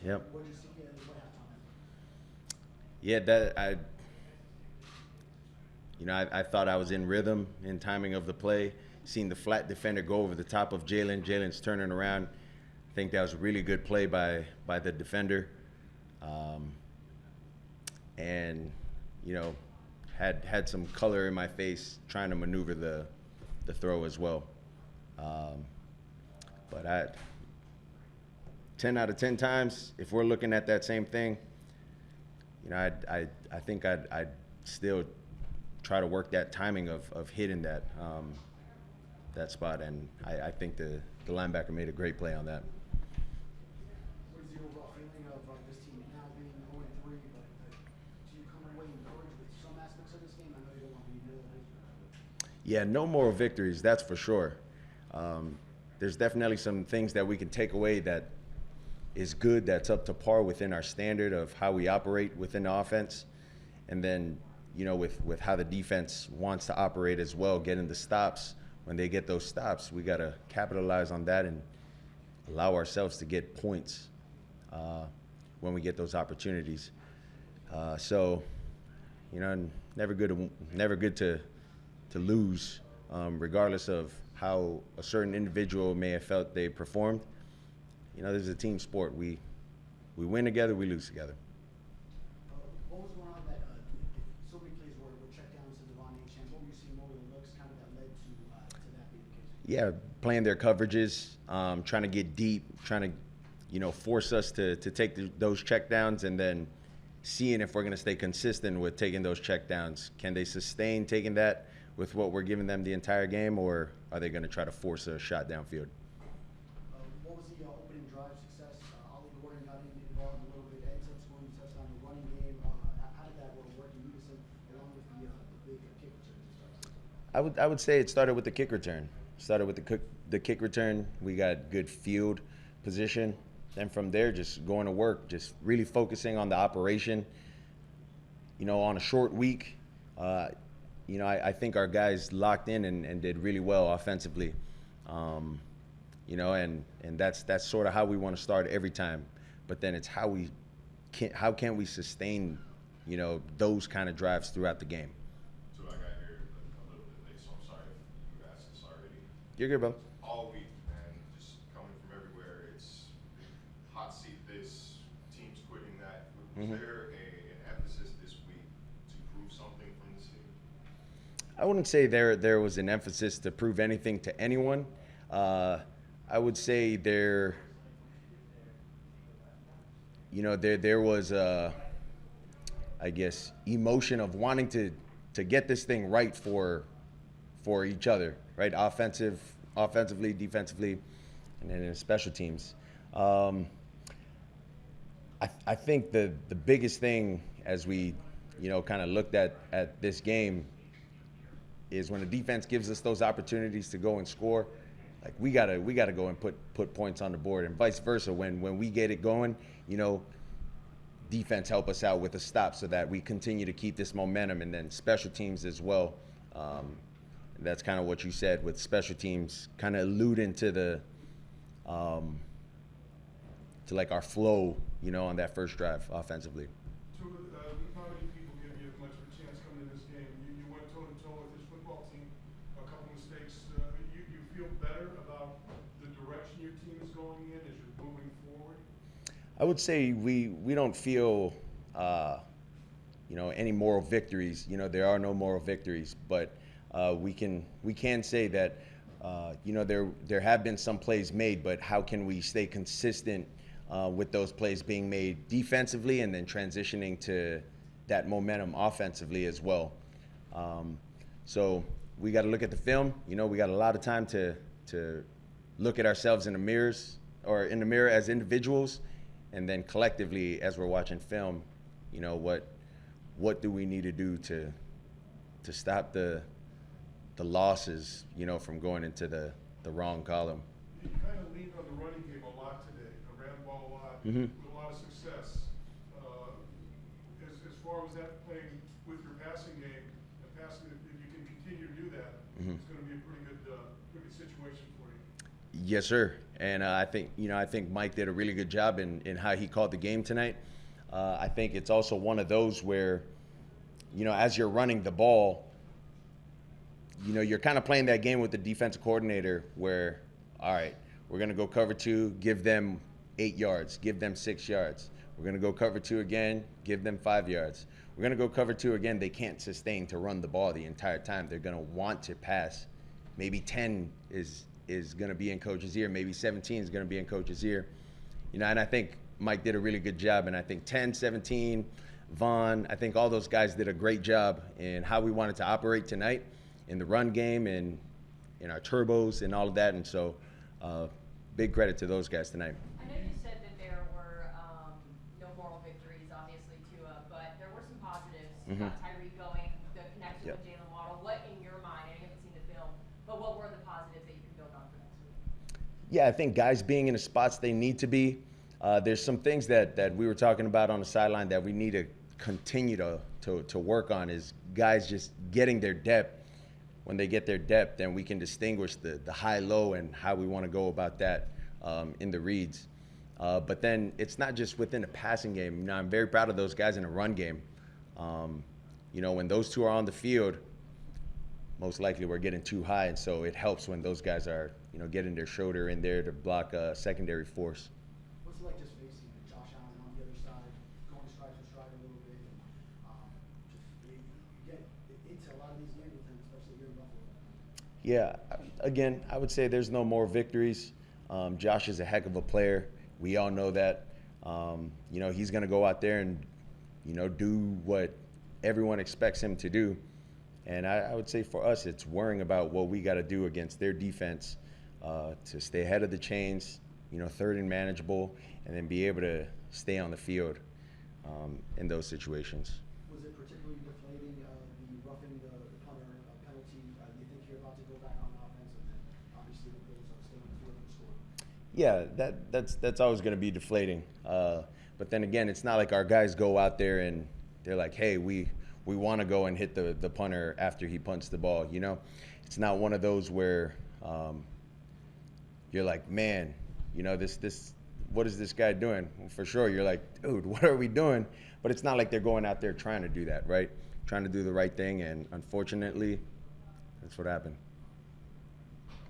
Yep. What did you see what halftime? Yeah, I thought I was in rhythm in timing of the play. Seeing the flat defender go over the top of Jalen. Jalen's turning around. I think that was a really good play by the defender. Um, and had some color in my face trying to maneuver the throw as well. Um, but 10 out of 10 times, if we're looking at that same thing, I think I'd still try to work that timing of hitting that spot, and I think the linebacker made a great play on that. What is the overall feeling of this team now being 0-3, but do you come away encouraged with some aspects of this game? I know you don't want to be middle of it. Yeah, no moral victories, that's for sure. There's definitely some things that we can take away that is good, that's up to par within our standard of how we operate within the offense. And then, with how the defense wants to operate as well, getting the stops. When they get those stops, we got to capitalize on that and allow ourselves to get points when we get those opportunities. So, never good to lose, regardless of how a certain individual may have felt they performed. This is a team sport. We win together, we lose together. What was going on that so many plays were checkdowns to Devon Achane? What were you seeing over the looks kind of that led to that being the case? Yeah, playing their coverages, trying to get deep, trying to, force us to take those checkdowns, and then seeing if we're going to stay consistent with taking those checkdowns. Can they sustain taking that with what we're giving them the entire game, or are they going to try to force a shot downfield? What was the opening drive success? Ollie Gordon got involved a little bit, ends up scoring a touchdown in the running game. How did that work in unison along with the big kick return to start? I would say it started with the kick return. Started with the kick return. We got good field position. Then from there, just going to work, just really focusing on the operation. On a short week, I think our guys locked in and did really well offensively. And that's sort of how we want to start every time. But then it's how can we sustain, those kind of drives throughout the game. So I got here a little bit late, so I'm sorry if you asked this already. You're good, bro. All week, man, just coming from everywhere. It's hot seat this, teams quitting that. Was there an emphasis this week to prove something from this team? I wouldn't say there was an emphasis to prove anything to anyone. I would say there was I guess emotion of wanting to get this thing right for each other, right? Offensively, defensively, and then in special teams. I think the biggest thing as we kind of looked at this game is when the defense gives us those opportunities to go and score, like we gotta go and put points on the board, and vice versa. When we get it going, defense help us out with a stop so that we continue to keep this momentum, and then special teams as well. That's kind of what you said with special teams, kind of alluding to the to like our flow, on that first drive offensively. Tua, not many people give you much of a chance coming in this game. You went toe-to-toe with this football team, a couple mistakes. You feel better about the direction your team is going in as you're moving forward? I would say we don't feel any moral victories. There are no moral victories, but we can say that there have been some plays made, but how can we stay consistent with those plays being made defensively and then transitioning to that momentum offensively as well. So we got to look at the film. We got a lot of time to look at ourselves in the mirror as individuals, and then collectively as we're watching film, what do we need to do to stop the losses, from going into the wrong column. You kind of leaned on the running game a lot today. Ran the ball a lot with a lot of success. As far as that playing with your passing game and passing, if you can continue to do that, it's going to be a pretty good situation for you. Yes, sir. And I think Mike did a really good job in how he called the game tonight. I think it's also one of those where, as you're running the ball, you're kind of playing that game with the defensive coordinator where, all right, we're going to go cover 2, give them 8 yards, give them 6 yards. We're going to go cover 2 again, give them 5 yards. We're going to go cover 2 again. They can't sustain to run the ball the entire time. They're going to want to pass. Maybe 10 is going to be in coach's ear. Maybe 17 is going to be in coach's ear. And I think Mike did a really good job. And I think 10, 17, Vaughn, I think all those guys did a great job in how we wanted to operate tonight in the run game and in our turbos and all of that. And so big credit to those guys tonight. I know you said that there were no moral victories, obviously, Tua, but there were some positives. Tyreek going, the connection with Jalen Waddle. What, in your mind, I haven't seen the film, but what were the positives that you can build on for next week? Yeah, I think guys being in the spots they need to be. There's some things that we were talking about on the sideline that we need to continue to work on is guys just getting their depth. When they get their depth, then we can distinguish the high-low and how we want to go about that in the reads. But then it's not just within the passing game. I'm very proud of those guys in the run game. When those two are on the field, most likely we're getting too high, and so it helps when those guys are, getting their shoulder in there to block a secondary force. What's it like just facing Josh Allen on the other side, going stride for stride a little bit, and you get into a lot of these games with him, especially here in Buffalo? Yeah, again, I would say there's no more victories. Josh is a heck of a player. We all know that. He's going to go out there and, do what everyone expects him to do. And I would say for us, it's worrying about what we got to do against their defense to stay ahead of the chains, third and manageable, and then be able to stay on the field in those situations. Was it particularly deflating, the roughing the punter penalty? Do you think you're about to go back on offense and then obviously the Bills stay on the field and score? Yeah, that's always going to be deflating. But then again, it's not like our guys go out there and they're like, hey, we want to go and hit the punter after he punts the ball. It's not one of those where you're like, man, this what is this guy doing? Well, for sure, you're like, dude, what are we doing? But it's not like they're going out there trying to do that, right? Trying to do the right thing, and unfortunately, that's what happened.